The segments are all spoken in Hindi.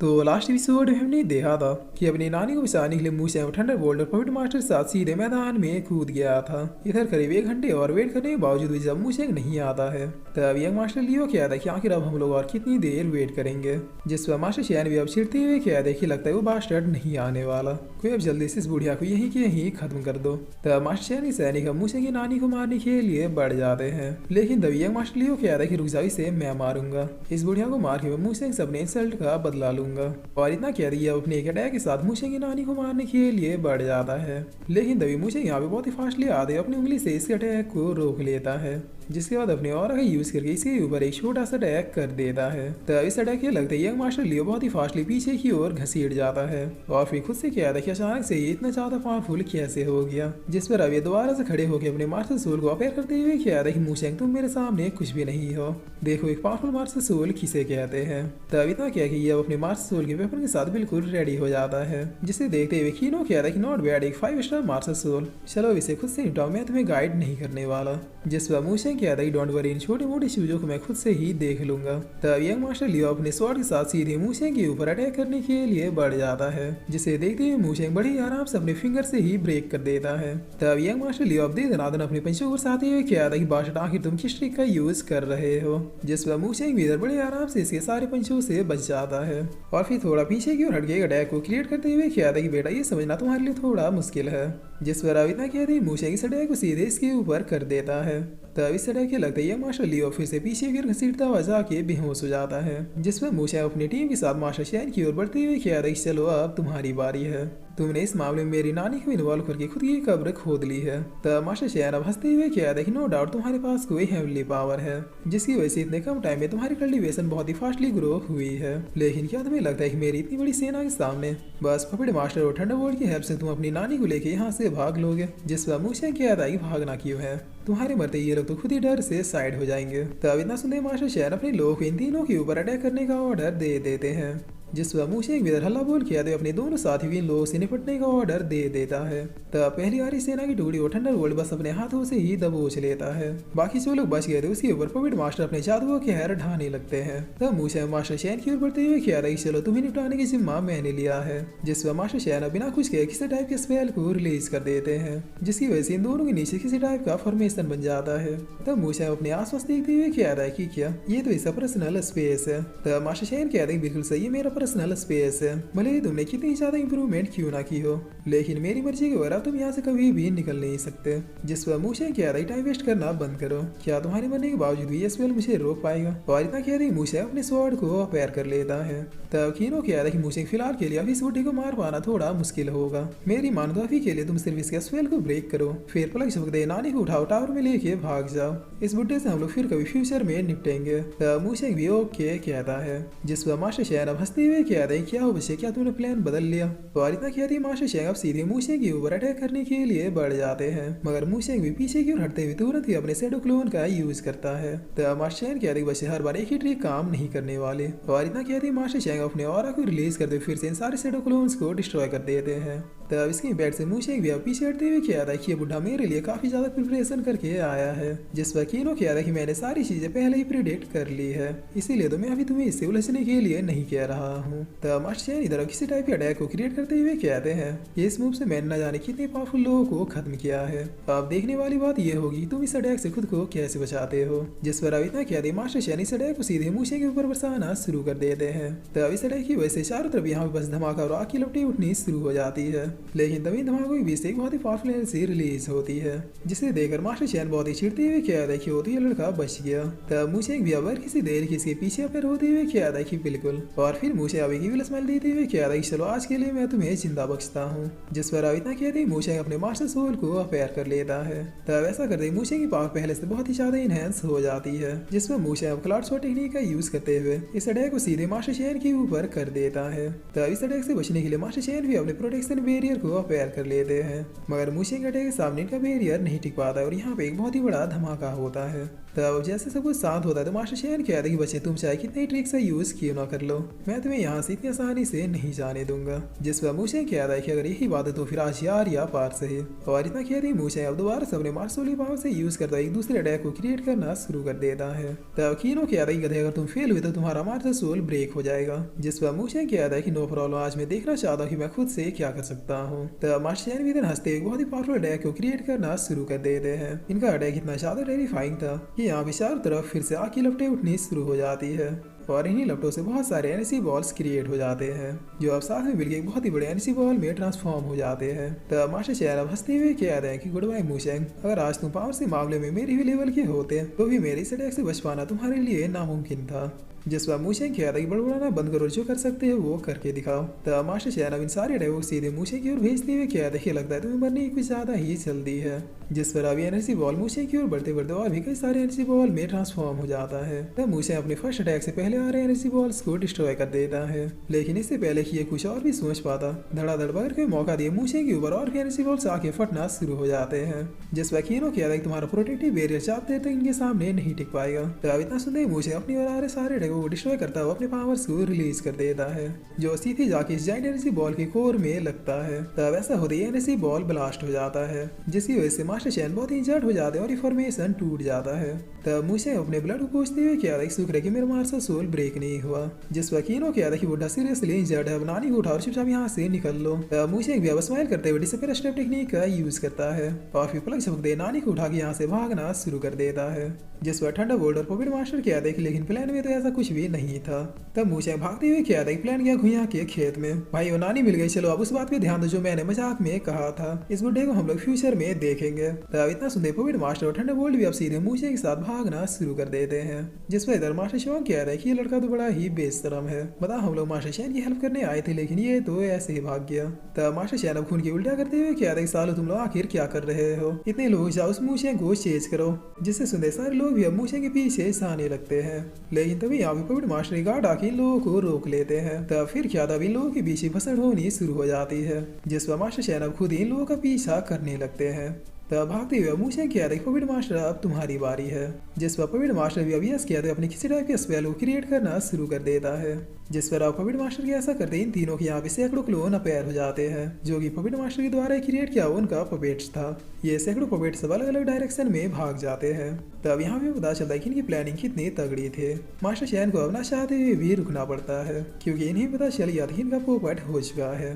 तो लास्ट एपिसोड में हमने देखा था कि अपनी नानी को बचाने के लिए मूसैंग थंडरबोल्ट और पपेट मास्टर के साथ सीधे मैदान में कूद गया था। इधर करीब 1 घंटे और वेट करने के बावजूद भी जब मूसैंग नहीं आता है तब यंग मास्टर लियो कहता है कि आखिर अब हम लोग और कितनी देर वेट करेंगे। जिस पर मास्टर शैन भी अब चिढ़ते हुए कहते हैं कि लगता है वो बास्टर्ड नहीं आने वाला, कोई अब जल्दी से इस बुढ़िया को यहीं के यहीं खत्म कर दो। तब मास्टर शैन के सैनिक अब मूसैंग की नानी को मारने के लिए बढ़ जाते हैं, लेकिन तभी यंग मास्टर लियो कहता है कि रुक जाओ, इसे मैं मारूंगा, इस बुढ़िया को मार के मैं मूसैंग से अपने इंसल्ट का बदला लूंगा। और इतना कह रही है अपने एक अटैक के साथ मूसैंग की नानी को मारने के लिए बढ़ जाता है, लेकिन तभी मूसैंग यहाँ पे बहुत ही फास्टली आते अपनी उंगली से इसके अटैक को रोक लेता है, जिसके बाद अपने और का यूज करके इसके ऊपर एक छोटा सा अटैक कर देता है। तो इस अटैक के लगते यंग मास्टर लियो बहुत ही फास्टली पीछे की ओर घसीट जाता है और फिर खुद से कहता है कि अचानक से ये इतना ज्यादा पावरफुल कैसे हो गया। जिस पर अब ये दोबारा से खड़े होकर अपने मास्टर सोल को अपेयर करते हुए कहता है कि मूसैंग तुम मेरे सामने कुछ भी नहीं हो, देखो एक पावरफुल मास्टर सोल किसे कहते हैं। तब इतना क्या कि ये अपने मास्टर सोल के वेपन के साथ बिल्कुल रेडी हो जाता है, जिसे देखते हुए कीनो कहता है कि नॉट बैड, एक 5 स्टार मास्टर सोल, चलो इसे खुद से निपटाओ, मैं तुम्हें गाइड नहीं करने वाला। जिस पर मूसैंग कहता है डोंट वरी, इन छोटे मोटे चीजों को मैं खुद से ही देख लूंगा। तब यंग मास्टर लियो अपने स्वॉर्ड के साथ सीधे मूसैंग के ऊपर अटैक करने के लिए बढ़ जाता है, जिसे देखते हुए मूसैंग बड़े ही आराम से अपने फिंगर से ही ब्रेक कर देता है। तब यंग मास्टर लियो अब दे दनादन अपने पंचों को साथ हुए कहता है कि बादशाह आखिर तुम किस ट्रिक का यूज कर रहे हो। जिस पर मूसैंग भी इधर बड़े आराम से इसके सारे पंचों से बच जाता है और फिर थोड़ा पीछे की ओर हट के अटैक को क्रिएट करते हुए कहता है कि बेटा ये समझना तुम्हारे लिए थोड़ा मुश्किल है। जिस पर अब इतना कहते ही मूसैंग इस अटैक को सीधे इसके ऊपर कर देता है। तब इस तरह के लगते ही मास्टर लियो फिर से पीछे की ओर घसीटता हुआ जाके बेहोश हो जाता है, जिस पर मूसैंग अपनी टीम के साथ मास्टर शैन की ओर बढ़ते हुए कहता है कि चलो अब तुम्हारी बारी है, तुमने इस मामले में मेरी नानी को इन्वॉल्व करके खुद की कब्र खोद ली है। तब मास्टर शैन अब हंसते हुए कहता है कि नो डाउट तुम्हारे पास कोई हेवनली पावर है, जिसकी वजह से इतने कम टाइम में तुम्हारी कल्टीवेशन बहुत ही फास्टली ग्रो हुई है, लेकिन क्या तुम्हें लगता है कि मेरी इतनी बड़ी सेना के सामने बस पपेट मास्टर और थंडरबोल्ट की हेल्प से तुम अपनी नानी को लेकर यहाँ से भाग लोगे। जिस पर मूसैंग कहता है कि भागना क्यों है, तुम्हारे मरते ये लोग तो खुद ही डर से साइड हो जाएंगे। तब इतना सुनते मास्टर शैन अपने लोगों को इन तीनों के ऊपर अटैक करने का ऑर्डर दे देते हैं, जिस पर मूसैंग भी हल्ला बोल के आते अपने दोनों साथियों इन लोगों से निपटने का ऑर्डर दे देता है। तब पहली बारी सेना की टुकड़ी को थंडरबोल्ट बस अपने हाथों से ही दबोच लेता है, बाकी जो लोग बच गए थे उसके ऊपर पपेट मास्टर अपने जादुओं के हैर ढाने लगते हैं। तब मूसैंग मास्टर शैन की ओर बढ़ते हुए कह रहा है चलो तुम्हें निपटाने की जिम्मा मैंने लिया है। जिस पर मास्टर शैन बिना कुछ कहे किसी टाइप के स्पेल को रिलीज कर देते हैं, जिसकी वजह से इन दोनों के नीचे किसी टाइप का फॉर्मेशन बन जाता है। तब मूसैंग अपने आसपास देखते हुए कह रहा है कि क्या ये तो इसका पर्सनल स्पेस है। तब मास्टर शैन कहते हैं बिल्कुल सही, मेरा पर्सनल स्पेस है, भले ही तुमने कितनी ज्यादा इंप्रूवमेंट क्यों ना की हो, लेकिन मेरी मर्जी के बगैर तुम यहाँ से कभी भी निकल नहीं सकते। जिस पर मूसैंग कह रही टाइम वेस्ट करना बंद करो, क्या तुम्हारे मरने के बावजूद भी ये स्पेल मुझे रोक पाएगा। और इतना कह रही मूसैंग अपने स्वॉर्ड को अपेयर कर लेता है। तब कीनो कह रहा है कि मूसैंग फिलहाल के लिए अभी इस बुड्ढे को मार पाना थोड़ा मुश्किल होगा, मेरी मान दो अभी के लिए तुम सिर्फ इसके स्पेल को ब्रेक करो, फिर पलक झपकते नानी को उठाओ टावर में लेके भाग जाओ, इस बुड्ढे से हम लोग फिर कभी फ्यूचर में निपटेंगे। तब मूसैंग भी ओके कहता है। जिस पर मास्टर शैन अब हंसते हुए कहता है क्या हो बच्चे, क्या तुमने प्लान बदल लिया। और इतना कहती मास्टर शैन अब सीधे मूसैंग के ऊपर अटैक करने के लिए बढ़ जाते हैं, मगर मूसैंग भी पीछे की ओर हटते हुए तुरंत ही अपने शैडो क्लोन का यूज करता है। तब मास्टर शैन कहते बच्चे हर बार एक ही ट्रिक काम नहीं करने वाले। और इतना कहती मास्टर शैन अपने ऑरा को रिलीज करते फिर से इन सारे शैडो क्लोन्स को डिस्ट्रॉय कर देते हैं। तब इसके इम्पैक्ट से मूसैंग भी अब पीछे हटते हुए कहता है कि ये बुढ़ा मेरे लिए काफी ज्यादा प्रिपरेशन करके आया है। जिस पर कीनो कहता है कि मैंने सारी चीजें पहले ही प्रिडिक्ट कर ली है, इसीलिए तो मैं अभी तुम्हें इससे उलझने के लिए नहीं कह रहा हूँ। तब मास्टर शैन इधर किसी टाइप के अटैक को क्रिएट करते हुए कहते हैं ये इस मूव से मैंने न जाने कितने पावरफुल लोगों को खत्म किया है, अब देखने वाली बात ये होगी तुम इस अटैक से खुद को कैसे बचाते हो। जिस पर अब इतना कहते मास्टर शैन इस अटैक को सीधे मूसैंग के ऊपर बरसाना शुरू कर देते हैं। तब इस अटैक की वजह से चारों तरफ यहाँ बस धमाका और आग की लपटें उठनी शुरू हो जाती है, लेकिन तभी धमाकों के बीच से एक बहुत ही पावरफुल एनर्जी रिलीज होती है, जिसे देखकर मास्टर शैन बहुत ही चिढ़ते हुए कहता है कि वो तो ये लड़का बच गया। तब मूसैंग भी अब किसी देर की इसके पीछे अपेयर होते हुए कहता है कि बिल्कुल, और फिर मूसैंग अब एक स्माइल देते हुए कहता है कि चलो आज के लिए मैं तुम्हें जिंदा बख्शता हूँ। जिस पर अब इतना कहते ही मूसैंग अपने मास्टर सोल को अपेयर कर लेता है। तब ऐसा करते ही मूसैंग की पावर पहले से बहुत ही ज्यादा इनहेंस हो जाती है, जिसमें मूसैंग अब क्लाउड शॉट टेक्निक का यूज करते हुए इस अटैक को सीधे मास्टर शैन के ऊपर कर देता है। तब इस अटैक से बचने के लिए मास्टर शैन भी अपने प्रोटेक्शन बैरियर को अपेयर कर लेते हैं, मगर मूसैंग अटैक के सामने इनका बैरियर नहीं टिक पाता और यहाँ पे एक बहुत ही बड़ा धमाका होता है। तब जैसे सब कुछ शांत होता है तो मास्टर शेन कहता है कि बच्चे तुम चाहे कितनी ट्रिक से यूज क्यों ना कर लो, मैं तुम्हें यहाँ से इतनी आसानी से नहीं जाने दूंगा। जिस पर मूसे कहता है कि अगर यही बात है तो फिर आज यार या पार सही। और इतना कहते ही मूसे अब दोबारा से अपने मार्सोली पावर से यूज करता है एक दूसरे अटैक को क्रिएट करना शुरू कर देता है। तब कीनो कहता है कि अगर तुम फेल हुए तो तुम्हारा मार्शल सोल ब्रेक हो जाएगा। जिस पर मूसे कहता है कि नो प्रॉब्लम, आज मैं देखना चाहता हूँ कि मैं खुद से क्या कर सकता हूँ। तब मास्टर शेन भी इधर हंसते एक बहुत ही पावरफुल अटैक को क्रिएट करना शुरू कर देते हैं। इनका अटैक इतना ज्यादा टेरिफाइंग था कि यहाँ पे चारों तरफ फिर से आग की लपटें उठनी शुरू हो जाती है और इन्हीं लपटों से बहुत सारे एनर्जी बॉल्स क्रिएट हो जाते हैं जो अब साथ में मिलकर एक बहुत ही बड़े एनर्जी बॉल में ट्रांसफॉर्म हो जाते हैं। तब मास्टर शेन अब हंसते हुए कह रहे हैं कि गुड बाय मूशेंग, अगर आज तुम पावर से मामले में मेरे भी लेवल के होते तो भी मेरे इस अटैक से बच पाना तुम्हारे लिए नामुमकिन था। जिस पर मूशेंग कहता है कि बड़बड़ाना बंद करो, जो कर सकते हो वो करके दिखाओ। तब मास्टर शेन अब इन सारे अटैकों को सीधे मूशेंग की ओर भेजते हुए कहता है कि लगता है तुम्हें मरने की कुछ ज्यादा ही जल्दी है। जिस पर अभी एनर्जी बॉल मूशेंग की ओर बढ़ते बढ़ते और भी कई सारे एनर्जी बॉल में ट्रांसफॉर्म हो जाता है। तब मूशेंग अपने फर्स्ट अटैक से पहले आ रहे एनर्जी बॉल्स को डिस्ट्रॉय कर देता है, लेकिन इससे पहले कि ये कुछ और भी सोच पाता धड़ाधड़ बढ़ के मौका दिए मूशेंग के ऊपर और भी एनर्जी बॉल्स आके फटना शुरू हो जाते हैं। जिस पर कीनो कहता है कि तुम्हारा प्रोटेक्टिव बैरियर चाहते हैं तो इनके सामने नहीं टिक पाएगा। तब इतना सुनते ही मूशेंग अपनी ओर आ रहे सारे अटैकों को डिस्ट्रॉय करता हुआ अपने पावर्स को रिलीज कर देता है जो सीधे जाके इस जाइंट एनर्जी बॉल के कोर में लगता है। तब ऐसा होते ही एनर्जी बॉल ब्लास्ट हो जाता है जिसकी वजह से मास्टर शेन बहुत इंजर्ड हो जाते हैं और फॉर्मेशन टूट जाता है। तब मूशेंग अपने ब्लड को पूछते हुए कहता है शुक्र है कि मेरा मार्शल सोल ब्रेक नहीं हुआ। जिस पर कीनो कहता है कि बुढ़ा सीरियसली इंजर्ड है, नानी को उठाओ और चुपचाप यहाँ से निकल लो। तब मूशेंग भी अब स्माइल करते हुए डिसअपीयर स्टेप टेक्निक का यूज करता है और फिर पलक झपकते नानी को उठा के यहाँ से भागना शुरू कर देता है। जिस पर थंडरबोल्ट और पपेट मास्टर कहते हैं कि लेकिन प्लान में तो ऐसा कुछ भी नहीं था। तब मूशेंग भागते हुए कहता है कि प्लान गया घुइयां के खेत में, भाई वो नानी मिल गई, चलो अब उस बात पे ध्यान दो जो मैंने मजाक में कहा था, इस बुड्ढे को हम लोग फ्यूचर में देखेंगे। तब इतना सुनते पपेट मास्टर और थंडरबोल्ट भी अब सीधे मूशेंग के साथ भागना शुरू कर देते हैं। जिस पर इधर मास्टर शेन कहता है कि ये लड़का तो बड़ा ही बेशरम है, बता हम लोग मास्टर शेन की हेल्प करने आए थे लेकिन ये तो ऐसे ही भाग गया। तब मास्टर शेन अब खून की उल्टा करते हुए कहता है सालो तुम लोग आखिर क्या कर रहे हो, इतने लोग जाओ उस मूशेंग को चेज करो। जिससे सुनते सारे लोग भी अब मूशेंग के पीछे आने लगते हैं, लेकिन तभी यहाँ पे पपेट मास्टर गार्ड आके इन लोगों को रोक लेते हैं। तब फिर क्या तब इन लोगों के पीछे भसड़ होनी शुरू हो जाती है जिस पर मास्टर शेन अब खुद इन लोगों का पीछा करने लगते हैं। तब भागते हुए मूशेंग कहते हैं पपेट मास्टर अब तुम्हारी बारी है। जिस पर पपेट मास्टर भी अब यस कहते अपने किसी टाइप के स्पेल को क्रिएट करना शुरू कर देता है। जिस पर अब पपेट मास्टर के ऐसा करते इन तीनों के यहाँ पे सैकड़ों क्लोन अपेयर हो जाते हैं जो कि पपेट मास्टर के द्वारा क्रिएट किया उनका पपेट्स था। ये सैकड़ों पपेट्स सब अलग अलग डायरेक्शन में भाग जाते हैं। तब यहाँ पे पता चलता है कि इनकी प्लानिंग कितनी तगड़ी थे। मास्टर शेन को अब ना चाहते हुए भी रुकना पड़ता है क्योंकि इन्हें पता चल गया था इनका पोपट हो चुका है।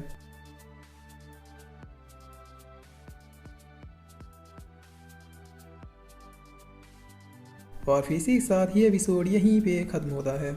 और फिर इसी के साथ ये एपिसोड यहीं पे खत्म होता है।